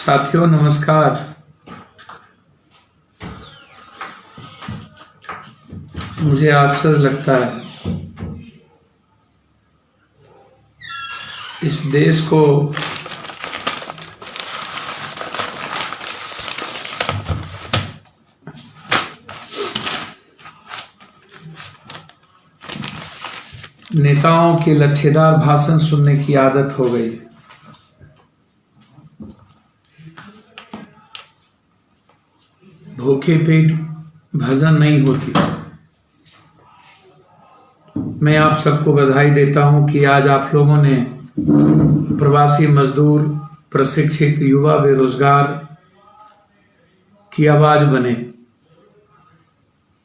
साथियों नमस्कार। मुझे आश्चर्य लगता है इस देश को नेताओं के लच्छेदार भाषण सुनने की आदत हो गई। भूखे पेट भजन नहीं होती। मैं आप सबको बधाई देता हूं कि आज आप लोगों ने प्रवासी मजदूर, प्रशिक्षित युवा, बेरोजगार की आवाज बने।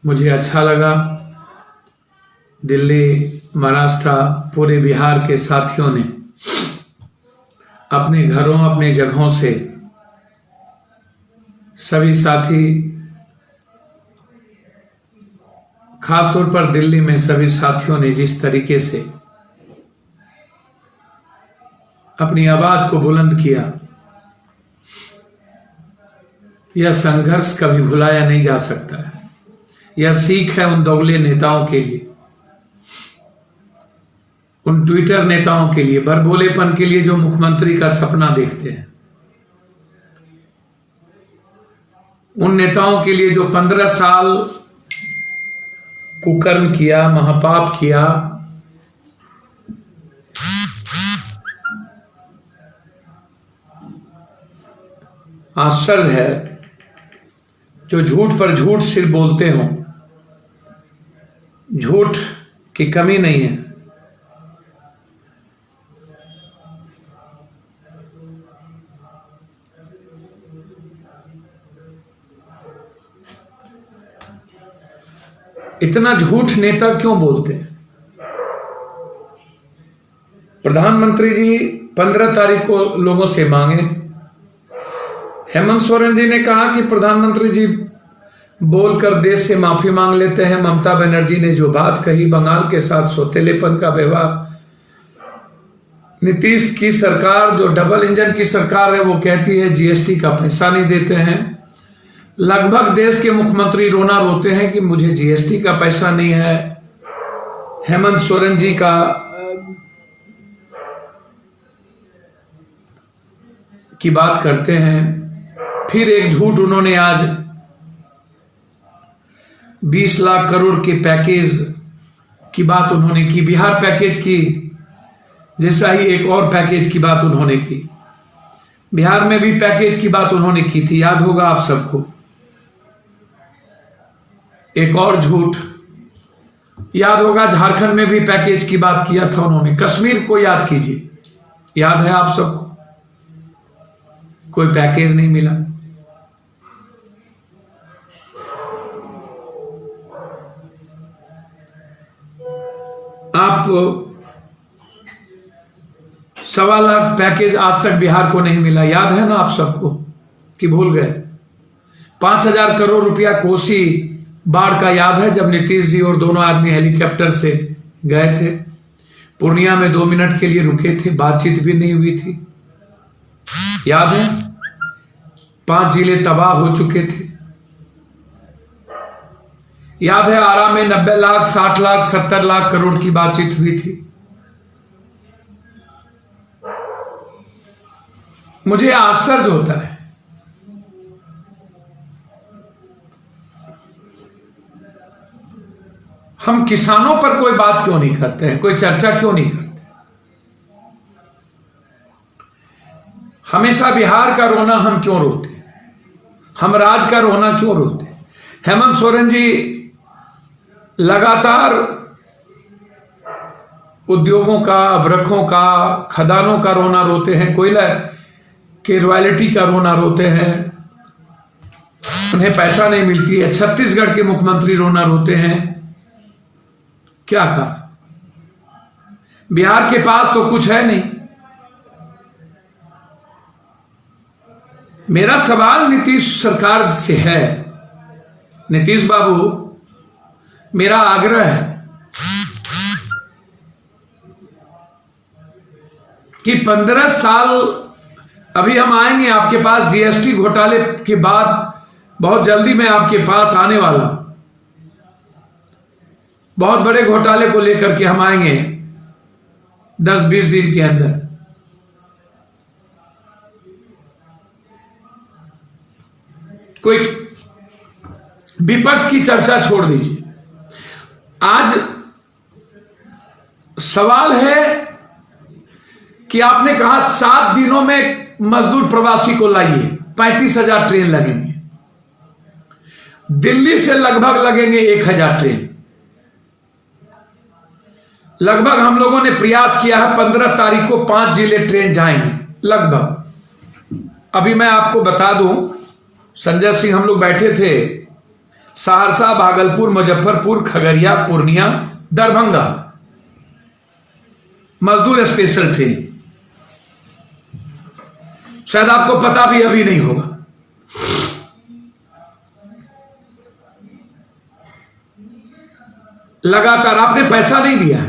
मुझे अच्छा लगा। दिल्ली, महाराष्ट्र, पूरे बिहार के साथियों ने अपने घरों, अपने जगहों से सभी साथी, खासतौर पर दिल्ली में सभी साथियों ने जिस तरीके से अपनी आवाज को बुलंद किया, यह संघर्ष कभी भुलाया नहीं जा सकता है। यह सीख है उन दोगले नेताओं के लिए, उन ट्विटर नेताओं के लिए, बरबोलेपन के लिए, जो मुख्यमंत्री का सपना देखते हैं, उन नेताओं के लिए जो 15 साल कुकर्म किया, महापाप किया, आश्चर्य है जो झूठ पर झूठ सिर्फ बोलते हो। झूठ की कमी नहीं है। इतना झूठ नेता क्यों बोलते हैं? प्रधानमंत्री जी 15 तारीख को लोगों से मांगे। हेमंत सोरेन जी ने कहा कि प्रधानमंत्री जी बोलकर देश से माफी मांग लेते हैं। ममता बनर्जी ने जो बात कही, बंगाल के साथ सौतेलेपन का व्यवहार। नीतीश की सरकार जो डबल इंजन की सरकार है, वो कहती है जीएसटी का पैसा नहीं देते हैं। लगभग देश के मुख्यमंत्री रोना रोते हैं कि मुझे जीएसटी का पैसा नहीं है। हेमंत सोरेन जी की बात करते हैं। फिर एक झूठ उन्होंने आज 20 लाख करोड़ के पैकेज की बात उन्होंने की। बिहार पैकेज की जैसा ही एक और पैकेज की बात उन्होंने की। बिहार में भी पैकेज की बात उन्होंने की थी, याद होगा आप सबको। एक और झूठ याद होगा, झारखंड में भी पैकेज की बात किया था उन्होंने। कश्मीर को याद कीजिए, याद है आप सबको? कोई पैकेज नहीं मिला। आप 1.25 लाख पैकेज आज तक बिहार को नहीं मिला, याद है ना आप सबको कि भूल गए? 5,000 करोड़ रुपया कोसी बाढ़ का याद है, जब नीतीश जी और दोनों आदमी हेलीकॉप्टर से गए थे, पूर्णिया में 2 मिनट के लिए रुके थे, बातचीत भी नहीं हुई थी, याद है? 5 जिले तबाह हो चुके थे। याद है आरा में 90 लाख, 60 लाख, 70 लाख करोड़ की बातचीत हुई थी। मुझे आश्चर्य होता है, हम किसानों पर कोई बात क्यों नहीं करते हैं, कोई चर्चा क्यों नहीं करते? हमेशा बिहार का रोना हम क्यों रोते? हम राज्य का रोना क्यों रोते? हेमंत सोरेन जी लगातार उद्योगों का, अभ्रकों का, खदानों का रोना रोते हैं, कोयला के रॉयल्टी का रोना रोते हैं, उन्हें पैसा नहीं मिलती है। छत्तीसगढ़ के मुख्यमंत्री रोना रोते हैं। क्या कहा? बिहार के पास तो कुछ है नहीं। मेरा सवाल नीतीश सरकार से है, नीतीश बाबू, मेरा आग्रह है कि 15 साल अभी हम आएंगे आपके पास जीएसटी घोटाले के बाद, बहुत जल्दी मैं आपके पास आने वाला हूं। बहुत बड़े घोटाले को लेकर के हम आएंगे 10-20 दिन के अंदर। कोई विपक्ष की चर्चा छोड़ दीजिए। आज सवाल है कि आपने कहा 7 दिनों में मजदूर प्रवासी को लाइए, 35,000 ट्रेन लगेंगे। दिल्ली से लगभग लगेंगे 1,000 ट्रेन। लगभग हम लोगों ने प्रयास किया है 15 तारीख को 5 जिले ट्रेन जाएंगे लगभग। अभी मैं आपको बता दूं, संजय सिंह हम लोग बैठे थे, सहरसा, भागलपुर, मुजफ्फरपुर, खगड़िया, पूर्णिया, दरभंगा मजदूर स्पेशल ट्रेन। शायद आपको पता भी अभी नहीं होगा। लगातार आपने पैसा नहीं दिया।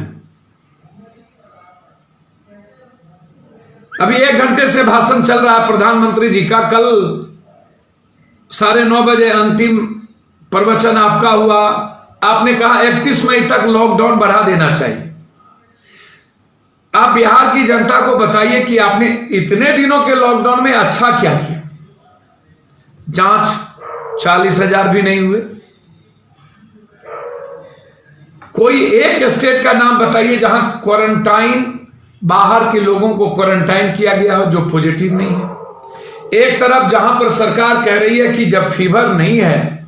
अभी 1 घंटे से भाषण चल रहा है प्रधानमंत्री जी का। कल 9:30 बजे अंतिम प्रवचन आपका हुआ। आपने कहा 31 मई तक लॉकडाउन बढ़ा देना चाहिए। आप बिहार की जनता को बताइए कि आपने इतने दिनों के लॉकडाउन में अच्छा क्या किया। जांच 40,000 भी नहीं हुए। कोई एक स्टेट का नाम बताइए जहां क्वारंटाइन, बाहर के लोगों को क्वारंटाइन किया गया हो जो पॉजिटिव नहीं है। एक तरफ जहां पर सरकार कह रही है कि जब फीवर नहीं है,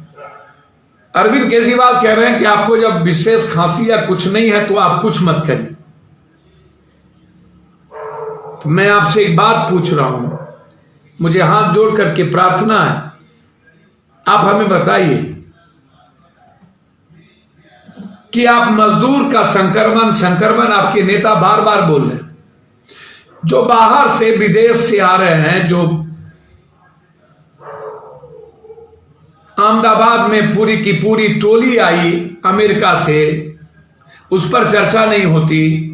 अरविंद केजरीवाल कह रहे हैं कि आपको जब विशेष खांसी या कुछ नहीं है तो आप कुछ मत करिए। तो मैं आपसे एक बात पूछ रहा हूं, मुझे हाथ जोड़ करके प्रार्थना है, आप हमें बताइए कि आप मजदूर का संक्रमण आपके नेता बार बार बोल रहे हैं, जो बाहर से विदेश से आ रहे हैं, जो अहमदाबाद में पूरी की पूरी टोली आई अमेरिका से, उस पर चर्चा नहीं होती।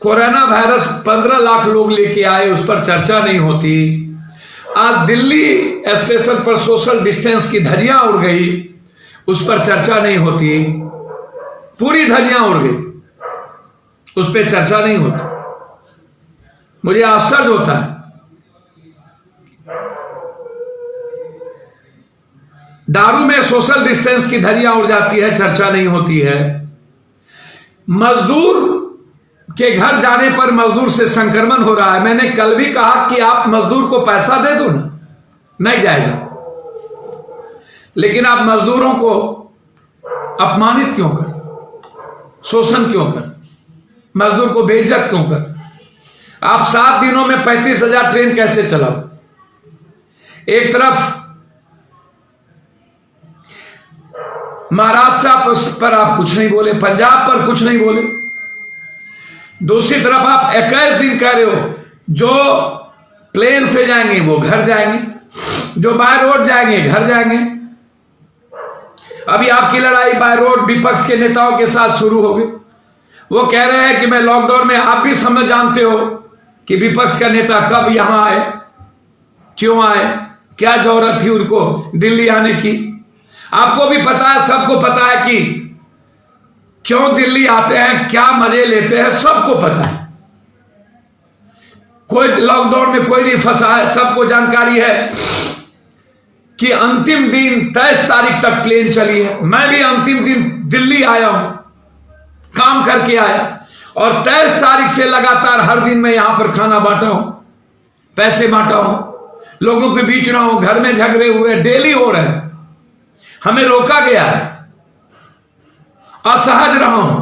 कोरोना वायरस 15 लाख लोग लेके आए, उस पर चर्चा नहीं होती। आज दिल्ली स्टेशन पर सोशल डिस्टेंस की धज्जियां उड़ गई, उस पर चर्चा नहीं होती। पूरी धज्जियां उड़ गई, उस पर चर्चा नहीं होती। मुझे आश्चर्य होता है। दारू में सोशल डिस्टेंस की धज्जियां उड़ जाती है, चर्चा नहीं होती है। मजदूर के घर जाने पर मजदूर से संक्रमण हो रहा है। मैंने कल भी कहा कि आप मजदूर को पैसा दे दो ना, नहीं जाएगा। लेकिन आप मजदूरों को अपमानित क्यों कर, शोषण क्यों कर, मजदूर को बेइज्जत क्यों कर? आप 7 दिनों में 35,000 ट्रेन कैसे चलाओ? एक तरफ महाराष्ट्र पर आप कुछ नहीं बोले, पंजाब पर कुछ नहीं बोले, दूसरी तरफ आप 21 दिन कह रहे हो, जो प्लेन से जाएंगे वो घर जाएंगे, जो बाय रोड जाएंगे घर जाएंगे। अभी आपकी लड़ाई बाय रोड विपक्ष के नेताओं के साथ शुरू हो गई। वो कह रहे हैं कि मैं लॉकडाउन में, आप भी समझ जानते हो कि विपक्ष का नेता कब यहां आए, क्यों आए, क्या जरूरत थी उनको दिल्ली आने की। आपको भी पता है, सबको पता है कि क्यों दिल्ली आते हैं, क्या मजे लेते हैं, सबको पता है। कोई लॉकडाउन में कोई नहीं फंसा है, सबको जानकारी है कि अंतिम दिन 23 तारीख तक प्लेन चली है। मैं भी अंतिम दिन दिल्ली आया हूं, काम करके आया, और 23 तारीख से लगातार हर दिन मैं यहां पर खाना बांटा हूं, पैसे बांटा हूं, लोगों के बीच रहा हूं, घर में झगड़े हुए डेली हो रहे हैं। हमें रोका गया है, असहज रहा हूं,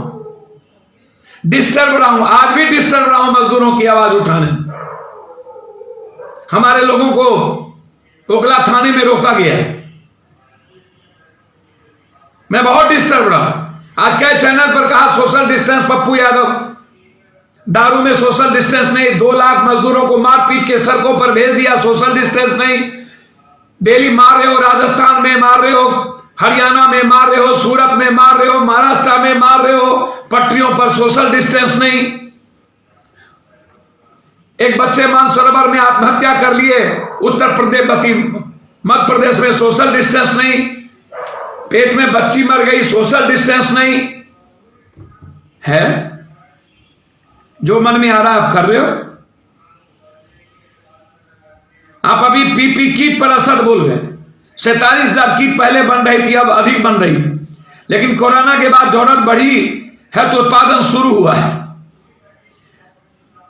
डिस्टर्ब रहा हूं, आज भी डिस्टर्ब रहा हूं मजदूरों की आवाज उठाने। हमारे लोगों को ओखला थाने में रोका गया है, मैं बहुत डिस्टर्ब रहा। आज के चैनल पर कहा सोशल डिस्टेंस, पप्पू यादव दारू में सोशल डिस्टेंस नहीं, 2 लाख मजदूरों को मार पीट के सड़कों पर भेज दिया, सोशल डिस्टेंस नहीं। डेली मार रहे हो, राजस्थान में मार रहे हो, हरियाणा में मार रहे हो, सूरत में मार रहे हो, महाराष्ट्र में मार रहे हो, पटरियों पर सोशल डिस्टेंस नहीं। एक बच्चे मानसरोवर में आत्महत्या कर लिए, उत्तर प्रदेश मध्य प्रदेश में सोशल डिस्टेंस नहीं, पेट में बच्ची मर गई, सोशल डिस्टेंस नहीं है। जो मन में आ रहा है आप कर रहे हो। आप अभी पीपी कीट पर असर बोल गए। 47,000 कीट पहले बन रही थी, अब अधिक बन रही है, लेकिन कोरोना के बाद जरूरत बढ़ी है तो उत्पादन शुरू हुआ है।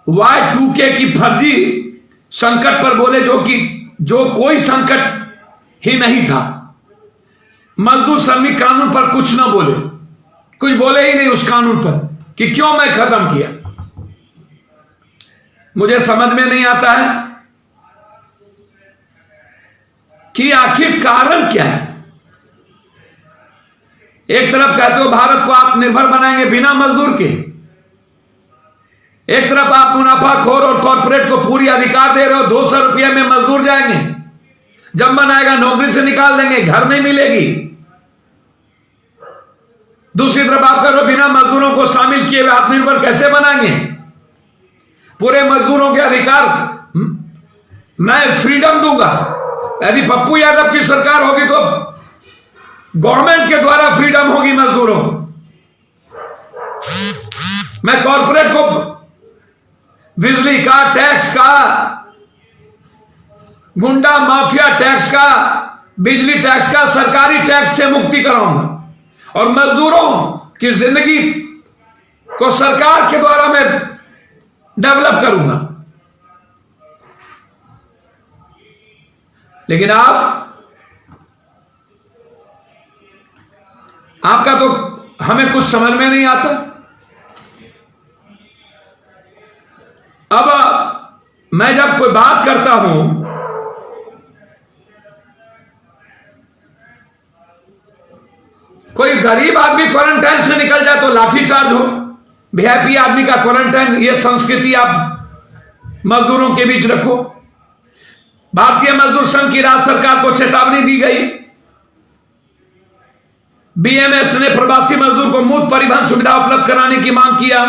Y2K की फर्जी संकट पर बोले, जो कोई संकट ही नहीं था। मजदूर श्रमिक कानून पर कुछ ना बोले, कुछ बोले ही नहीं उस कानून पर कि क्यों मैं खत्म किया। मुझे समझ में नहीं आता है कि आखिर कारण क्या है। एक तरफ कहते हो भारत को आत्मनिर्भर बनाएंगे बिना मजदूर के, एक तरफ आप मुनाफाखोर और कॉर्पोरेट को पूरी अधिकार दे रहे हो। 200 रुपये में मजदूर जाएंगे, जब मन आएगा नौकरी से निकाल देंगे, घर नहीं मिलेगी। दूसरी तरफ आप करो बिना मजदूरों को शामिल किए हुए आत्मनिर्भर कैसे बनाएंगे। पूरे मजदूरों के अधिकार मैं फ्रीडम दूंगा। यदि पप्पू यादव की सरकार होगी तो गवर्नमेंट के द्वारा फ्रीडम होगी मजदूरों को। मैं कॉर्पोरेट को बिजली का टैक्स का, गुंडा माफिया टैक्स का, बिजली टैक्स का, सरकारी टैक्स से मुक्ति कराऊंगा और मजदूरों की जिंदगी को सरकार के द्वारा मैं डेवलप करूंगा। लेकिन आपका तो हमें कुछ समझ में नहीं आता। अब मैं जब कोई बात करता हूं कोई गरीब आदमी क्वारंटाइन से निकल जाए तो लाठीचार्ज हो, वीआईपी आदमी का क्वारंटाइन, ये संस्कृति आप मजदूरों के बीच रखो। भारतीय मजदूर संघ की राज्य सरकार को चेतावनी दी गई। बीएमएस ने प्रवासी मजदूर को मुफ्त परिवहन सुविधा उपलब्ध कराने की मांग किया।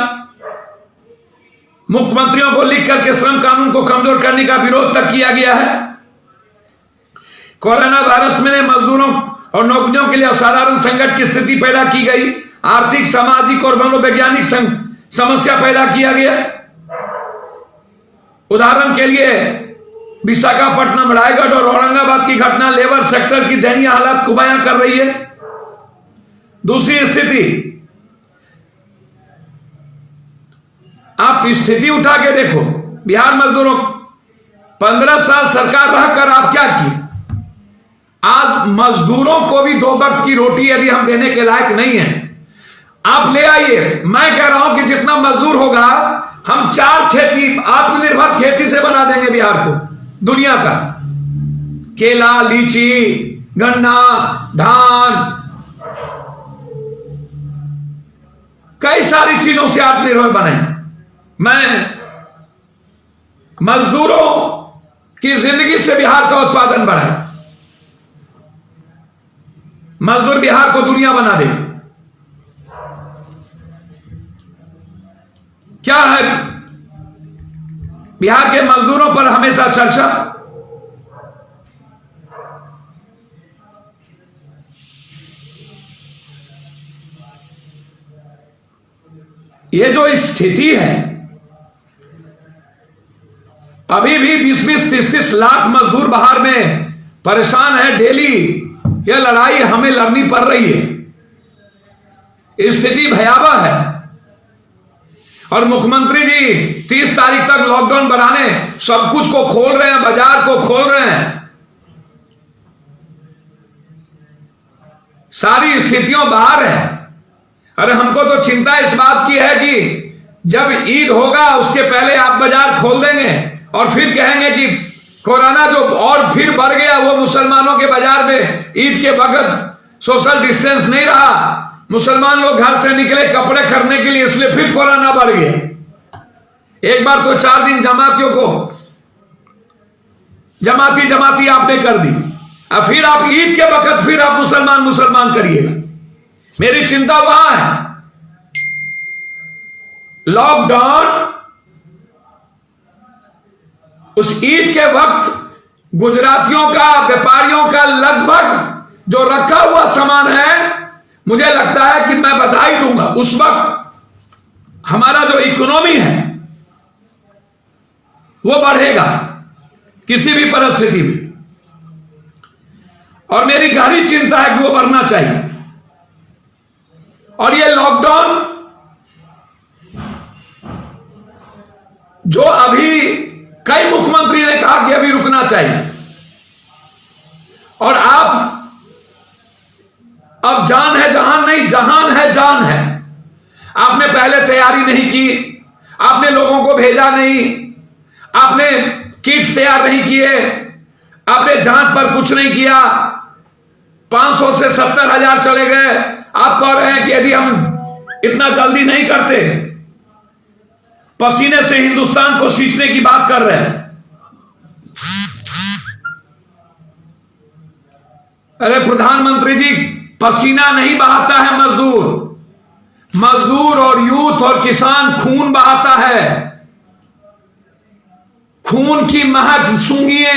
मुख्यमंत्रियों को लिख करके श्रम कानून को कमजोर करने का विरोध तक किया गया है। कोरोना वायरस में मजदूरों और नौकरियों के लिए असाधारण संकट की स्थिति पैदा की गई। आर्थिक, सामाजिक और मनोवैज्ञानिक समस्या पैदा किया गया। उदाहरण के लिए विशाखापट्टनम, रायगढ़ और औरंगाबाद की घटना लेबर सेक्टर की दयनीय हालत को बयां कर रही है। दूसरी स्थिति, आप स्थिति उठा के देखो, बिहार मजदूरों 15 साल सरकार रहकर आप क्या किए। आज मजदूरों को भी 2 वक्त की रोटी यदि हम देने के लायक नहीं है, आप ले आइए। मैं कह रहा हूं कि जितना मजदूर होगा हम 4 खेती, आत्मनिर्भर खेती से बना देंगे बिहार को दुनिया का। केला, लीची, गन्ना, धान, कई सारी चीजों से आत्मनिर्भर बने। मैं मजदूरों की जिंदगी से बिहार का उत्पादन बढ़ाए। मजदूर बिहार को दुनिया बना देंगे। क्या है बिहार के मजदूरों पर हमेशा चर्चा। ये जो स्थिति है, अभी भी 20-20, 30-30 लाख मजदूर बाहर में परेशान है। डेली यह लड़ाई हमें लड़नी पड़ रही है। स्थिति भयावह है और मुख्यमंत्री जी 30 तारीख तक लॉकडाउन बढ़ाने सब कुछ को खोल रहे हैं, बाजार को खोल रहे हैं। सारी स्थितियों बाहर है। अरे हमको तो चिंता इस बात की है कि जब ईद होगा उसके पहले आप बाजार खोल देंगे और फिर कहेंगे कि कोरोना जो और फिर बढ़ गया, वो मुसलमानों के बाजार में ईद के वक्त सोशल डिस्टेंस नहीं रहा, मुसलमान लोग घर से निकले कपड़े खरीदने के लिए, इसलिए फिर कोरोना बढ़ गया। एक बार तो 4 दिन जमातियों को जमाती आपने कर दी, अब फिर आप ईद के वक्त फिर आप मुसलमान करिएगा। मेरी चिंता वहां है। लॉकडाउन उस ईद के वक्त गुजरातियों का, व्यापारियों का लगभग जो रखा हुआ सामान है, मुझे लगता है कि मैं बधाई दूंगा, उस वक्त हमारा जो इकोनॉमी है वो बढ़ेगा किसी भी परिस्थिति में, और मेरी गहरी चिंता है कि वो बढ़ना चाहिए। और ये लॉकडाउन जो अभी कई मुख्यमंत्री ने कहा कि अभी रुकना चाहिए, और आप अब जान है जहान नहीं, जहान है जान है। आपने पहले तैयारी नहीं की, आपने लोगों को भेजा नहीं, आपने किट्स तैयार नहीं किए, आपने जांच पर कुछ नहीं किया, 500 से 70,000 चले गए। आप कह रहे हैं कि यदि हम इतना जल्दी नहीं करते, पसीने से हिंदुस्तान को सींचने की बात कर रहे हैं। अरे प्रधानमंत्री जी, पसीना नहीं बहाता है मजदूर, मजदूर और यूथ और किसान खून बहाता है। खून की महक सूंघिए,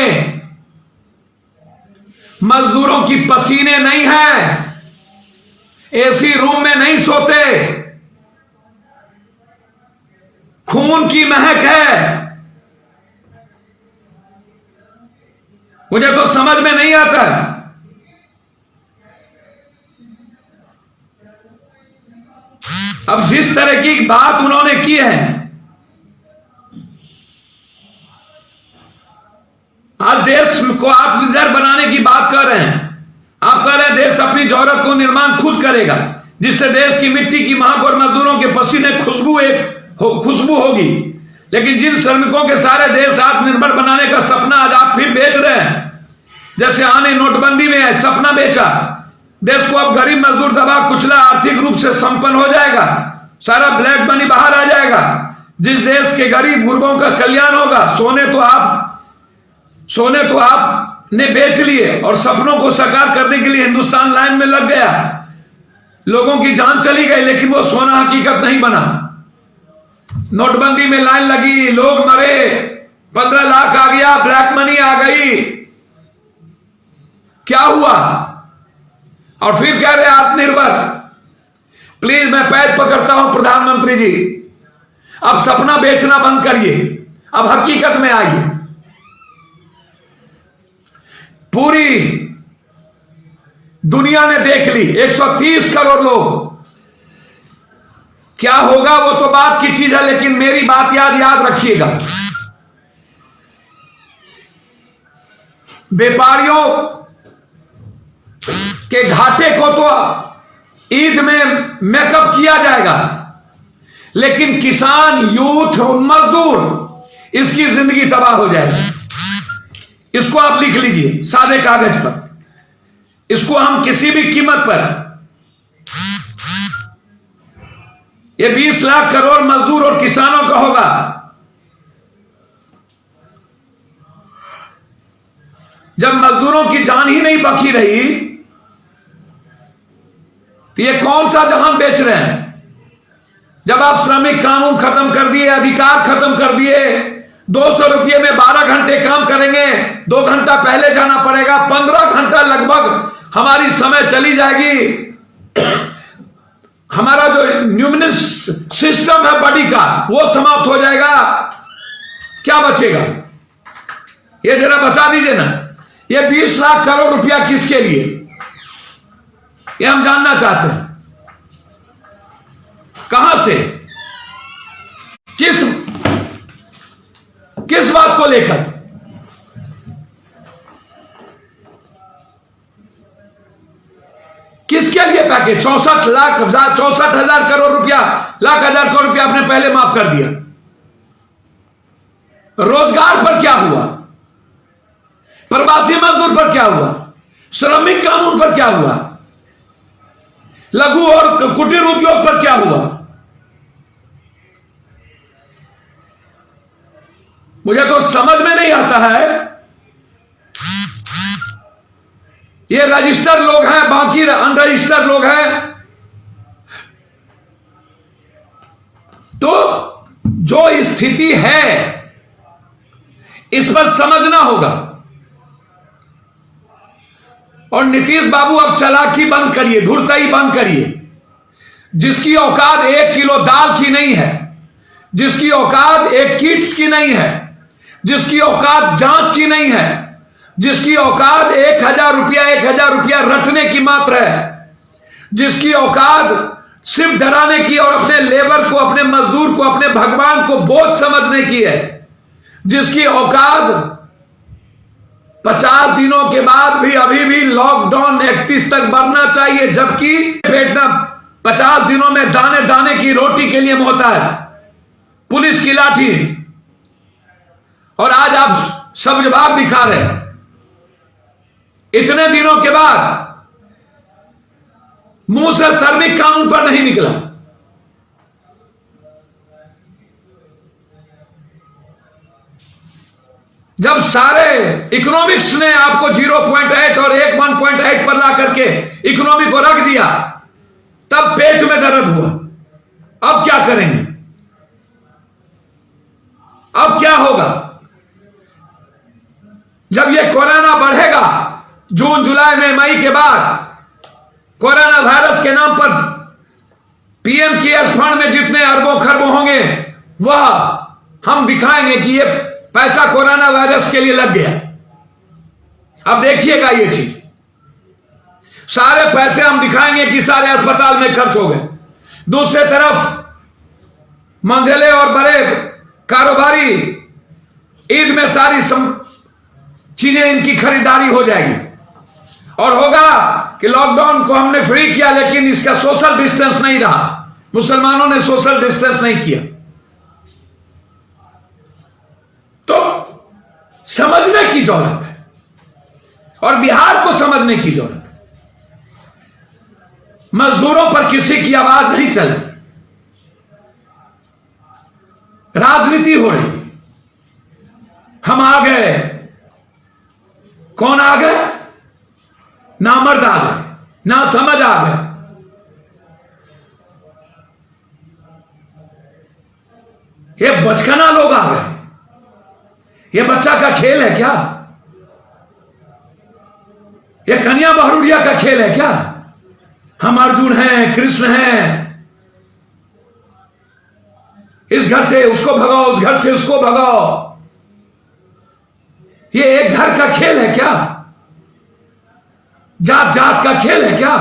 मजदूरों की पसीने नहीं है, एसी रूम में नहीं सोते, खून की महक है। मुझे तो समझ में नहीं आता। अब जिस तरह की बात उन्होंने की है, आज देश को आत्मनिर्भर बनाने की बात कर रहे हैं। आप कह रहे हैं देश अपनी जरूरत को निर्माण खुद करेगा, जिससे देश की मिट्टी की महक और मजदूरों के पसीने खुशबू होगी। लेकिन जिन श्रमिकों के सारे देश आत्मनिर्भर बनाने का सपना आज आप फिर बेच रहे हैं, जैसे आने नोटबंदी में सपना बेचा, देश को अब गरीब मजदूर दबा कुचला, आर्थिक रूप से संपन्न हो जाएगा, सारा ब्लैक मनी बाहर आ जाएगा, जिस देश के गरीब गुरबों का कल्याण होगा। सोने तो आपने बेच लिए, और सपनों को साकार करने के लिए हिंदुस्तान लाइन में लग गया, लोगों की जान चली गई, लेकिन वो सोना हकीकत नहीं बना। नोटबंदी में लाइन लगी, लोग मरे, 15 लाख आ गया, ब्लैक मनी आ गई, क्या हुआ? और फिर कह रहे आत्मनिर्भर। प्लीज मैं पैर पकड़ता हूं प्रधानमंत्री जी, अब सपना बेचना बंद करिए, अब हकीकत में आइए। पूरी दुनिया ने देख ली, 130 करोड़ लोग, क्या होगा वो तो बात की चीज है, लेकिन मेरी बात याद रखिएगा। व्यापारियों के घाटे को तो ईद में मेकअप किया जाएगा, लेकिन किसान, यूथ, मजदूर, इसकी जिंदगी तबाह हो जाएगी। इसको आप लिख लीजिए सादे कागज पर, इसको हम किसी भी कीमत पर, ये 20 लाख करोड़ मजदूर और किसानों का होगा। जब मजदूरों की जान ही नहीं बची रही, तो ये कौन सा जहान बेच रहे हैं? जब आप श्रमिक कानून खत्म कर दिए, अधिकार खत्म कर दिए, 200 रुपये में 12 घंटे काम करेंगे, 2 घंटा पहले जाना पड़ेगा, 15 घंटा लगभग हमारी समय चली जाएगी। हमारा जो न्यूमन सिस्टम है बॉडी का, वो समाप्त हो जाएगा, क्या बचेगा? ये जरा बता दीजिए ना, ये 20 लाख करोड़ रुपया किसके लिए, ये हम जानना चाहते हैं। कहां से, किस बात को लेकर? किसके लिए पैकेज? 64,000 करोड़ रुपया, लाख हजार करोड़ रुपया आपने पहले माफ कर दिया। रोजगार पर क्या हुआ? प्रवासी मजदूर पर क्या हुआ? श्रमिक कानून पर क्या हुआ? लघु और कुटीर उद्योग पर क्या हुआ? मुझे तो समझ में नहीं आता है। ये रजिस्टर लोग हैं, बाकी अनरजिस्टर्ड लोग हैं। तो जो स्थिति है, इस पर समझना होगा। और नीतीश बाबू अब चालाकी बंद करिए, धुरताई बंद करिए। जिसकी औकात 1 किलो दाल की नहीं है, जिसकी औकात 1 किट्स की नहीं है, जिसकी औकात जांच की नहीं है, जिसकी औकात 1000 रुपया रटने की मात्र है, जिसकी औकात सिर्फ डराने की और अपने लेबर को, अपने मजदूर को, अपने भगवान को बोझ समझने की है, जिसकी औकात 50 दिनों के बाद भी अभी भी लॉकडाउन 31 तक बढ़ना चाहिए, जबकि बैठना 50 दिनों में दाने दाने की रोटी के लिए होता है, पुलिस की लाठी। और आज आप सब जवाब दिखा रहे हैं। इतने दिनों के बाद मुंह से श्रमिक कानून पर नहीं निकला। जब सारे इकोनॉमिक्स ने आपको 0.8 और 1.8 पर ला करके इकोनॉमी को रख दिया, तब पेट में दर्द हुआ। अब क्या करेंगे? अब क्या होगा? जब ये कोरोना बढ़ेगा, जून जुलाई में, मई के बाद कोरोना वायरस के नाम पर पीएम केयर्स फंड में जितने अरबों खरबों होंगे, वह हम दिखाएंगे कि ये पैसा कोरोना वायरस के लिए लग गया। अब देखिएगा ये चीज, सारे पैसे हम दिखाएंगे कि सारे अस्पताल में खर्च हो गए। दूसरी तरफ मंझले और बड़े कारोबारी ईद में सारी चीजें इनकी खरीदारी हो जाएगी। और होगा कि लॉकडाउन को हमने फ्री किया, लेकिन इसका सोशल डिस्टेंस नहीं रहा, मुसलमानों ने सोशल डिस्टेंस नहीं किया। तो समझने की जरूरत है, और बिहार को समझने की जरूरत है। मजदूरों पर किसी की आवाज नहीं चल रही, राजनीति हो रही। हम आ गए, कौन आ गए? ना मर्द आ गए, ना समझ आ गए। ये बचकाना लोग आ गए। ये बच्चा का खेल है क्या? ये कन्या बहरूरिया का खेल है क्या? हम अर्जुन हैं, कृष्ण हैं, इस घर से उसको भगाओ, उस घर से उसको भगाओ। ये एक घर का खेल है क्या? जात जात का खेल है क्या?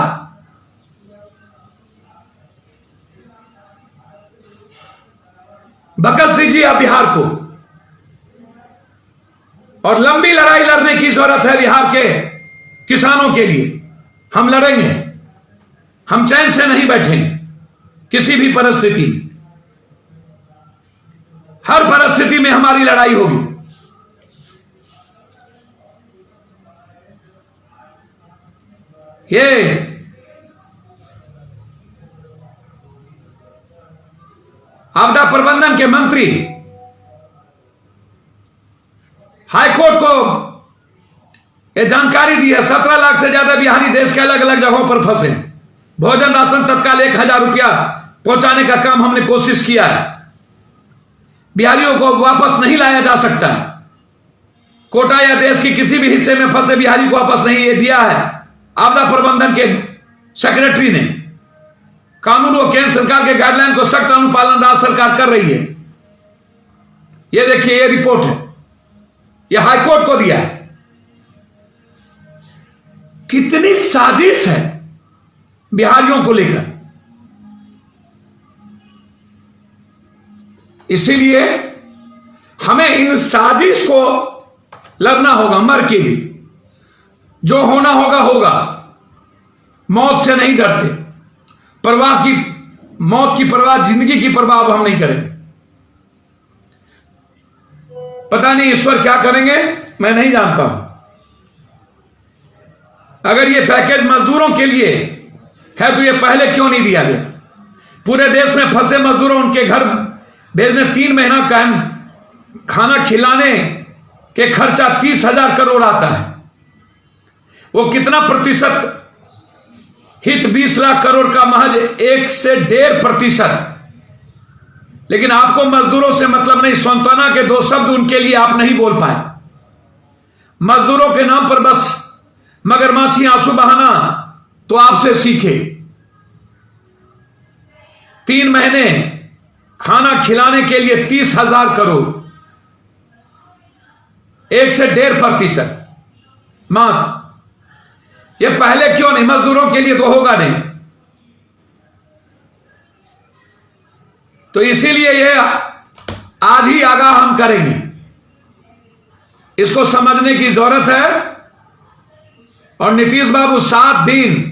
बकस दीजिए आप बिहार को। और लंबी लड़ाई लड़ने की जरूरत है बिहार के किसानों के लिए। हम लड़ेंगे, हम चैन से नहीं बैठेंगे किसी भी परिस्थिति में। हर परिस्थिति में हमारी लड़ाई होगी। ये आपदा प्रबंधन के मंत्री हाईकोर्ट को यह जानकारी दी है, 17 लाख से ज्यादा बिहारी देश के अलग अलग जगहों पर फंसे। भोजन राशन तत्काल 1000 रुपया पहुंचाने का काम हमने कोशिश किया है। बिहारियों को वापस नहीं लाया जा सकता। कोटा या देश के किसी भी हिस्से में फंसे बिहारी को वापस नहीं ये दिया है आपदा प्रबंधन के सेक्रेटरी ने। कानून और केंद्र सरकार के गाइडलाइन को सख्त अनुपालन राज्य सरकार कर रही है। ये देखिए, ये रिपोर्ट है, ये हाईकोर्ट को दिया है। कितनी साजिश है बिहारियों को लेकर। इसीलिए हमें इन साजिश को लड़ना होगा, मर के भी। जो होना होगा होगा। मौत से नहीं डरते। परवाह की, मौत की परवाह, जिंदगी की परवाह अब हम नहीं करेंगे। पता नहीं ईश्वर क्या करेंगे, मैं नहीं जानता हूं। अगर ये पैकेज मजदूरों के लिए है तो ये पहले क्यों नहीं दिया गया? पूरे देश में फंसे मजदूरों, उनके घर भेजने 3 महीना का खाना खिलाने के खर्चा 30,000 करोड़ आता है। वो कितना प्रतिशत हित? 20 लाख करोड़ का महज 1 से 1.5%। लेकिन आपको मजदूरों से मतलब नहीं। सांत्वना के दो शब्द उनके लिए आप नहीं बोल पाए। मजदूरों के नाम पर बस मगरमच्छी आंसू बहाना तो आपसे सीखे। 3 महीने खाना खिलाने के लिए 30,000 करोड़, 1 से 1.5% मात्र। ये पहले क्यों नहीं? मजदूरों के लिए तो होगा नहीं। तो इसीलिए ये आज ही आगाह हम करेंगे। इसको समझने की जरूरत है। और नीतीश बाबू 7 दिन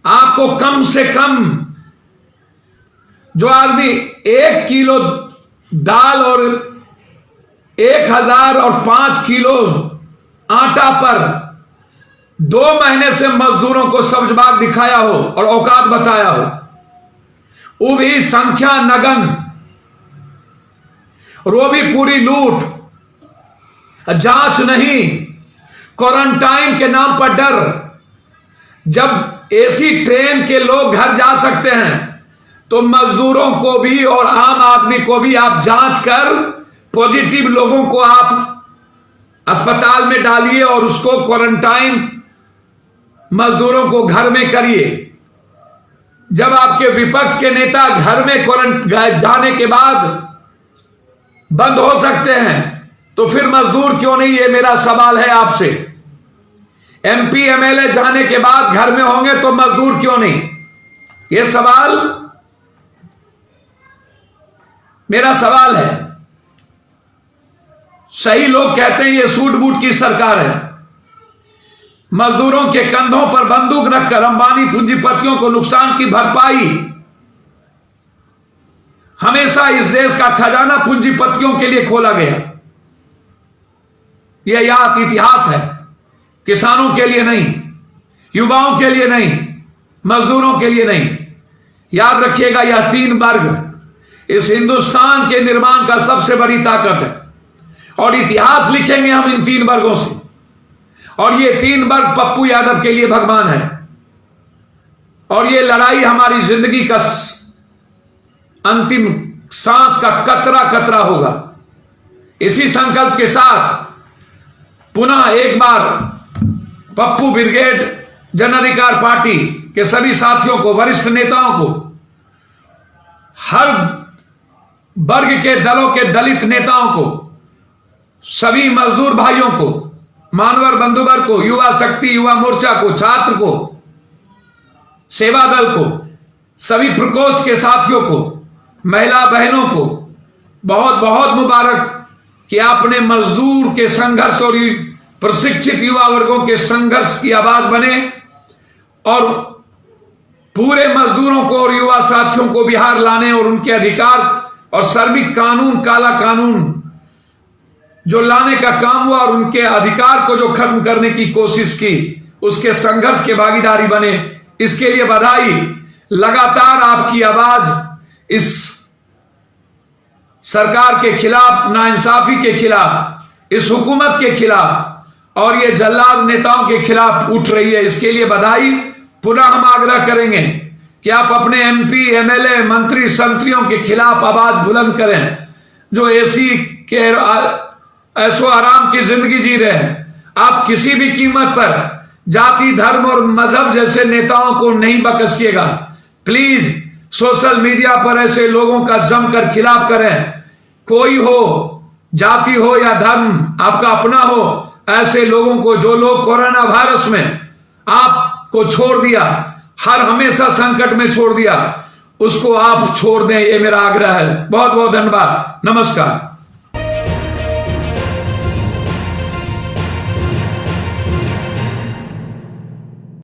आपको कम से कम, जो आदमी 1 किलो दाल और 1005 किलो आटा पर 2 महीने से मजदूरों को सब्जबाग दिखाया हो और औकात बताया हो, वो भी संख्या नगन, और वो भी पूरी लूट, जांच नहीं, क्वारंटाइन के नाम पर डर। जब एसी ट्रेन के लोग घर जा सकते हैं तो मजदूरों को भी और आम आदमी को भी आप जांच कर पॉजिटिव लोगों को आप अस्पताल में डालिए और उसको क्वारंटाइन मजदूरों को घर में करिए। जब आपके विपक्ष के नेता घर में क्वारंटाइन जाने के बाद बंद हो सकते हैं तो फिर मजदूर क्यों नहीं? ये मेरा सवाल है आपसे। एमपी एमएलए जाने के बाद घर में होंगे तो मजदूर क्यों नहीं? ये सवाल मेरा सवाल है। सही लोग कहते हैं ये सूट बूट की सरकार है। मजदूरों के कंधों पर बंदूक रखकर अंबानी पूंजीपतियों को नुकसान की भरपाई। हमेशा इस देश का खजाना पूंजीपतियों के लिए खोला गया। यह याद इतिहास है, किसानों के लिए नहीं, युवाओं के लिए नहीं, मजदूरों के लिए नहीं। याद रखिएगा, यह 3 वर्ग इस हिंदुस्तान के निर्माण का सबसे बड़ी ताकत है और इतिहास लिखेंगे हम इन 3 वर्गों से। और ये 3 वर्ग पप्पू यादव के लिए भगवान है और ये लड़ाई हमारी जिंदगी का अंतिम सांस का कतरा कतरा होगा। इसी संकल्प के साथ पुनः एक बार पप्पू ब्रिगेड जन अधिकार पार्टी के सभी साथियों को, वरिष्ठ नेताओं को, हर वर्ग के दलों के दलित नेताओं को, सभी मजदूर भाइयों को, मानवर बंधुवर को, युवा शक्ति, युवा मोर्चा को, छात्र को, सेवा दल को, सभी प्रकोष्ठ के साथियों को, महिला बहनों को बहुत बहुत मुबारक कि आपने मजदूर के संघर्ष और प्रशिक्षित युवा वर्गों के संघर्ष की आवाज बने और पूरे मजदूरों को और युवा साथियों को बिहार लाने और उनके अधिकार और श्रमिक कानून, काला कानून जो लाने का काम हुआ और उनके अधिकार को जो खत्म करने की कोशिश की, उसके संघर्ष के भागीदारी बने। इसके लिए बधाई। लगातार आपकी आवाज इस सरकार के खिलाफ, नाइंसाफी के खिलाफ, इस हुकूमत के खिलाफ और ये जल्लाद नेताओं के खिलाफ उठ रही है। इसके लिए बधाई। पुनः हम आग्रह करेंगे कि आप अपने एमपी, एमएलए, मंत्री, संतरियों के खिलाफ आवाज बुलंद करें जो एसी के ऐसो आराम की जिंदगी जी रहे हैं। आप किसी भी कीमत पर जाति, धर्म और मजहब जैसे नेताओं को नहीं बख्शिएगा। प्लीज सोशल मीडिया पर ऐसे लोगों का जमकर खिलाफ करें। कोई हो, जाति हो या धर्म आपका अपना हो, ऐसे लोगों को, जो लोग कोरोना वायरस में आपको छोड़ दिया, हर हमेशा संकट में छोड़ दिया, उसको आप छोड़ दें। ये मेरा आग्रह है। बहुत बहुत धन्यवाद। नमस्कार।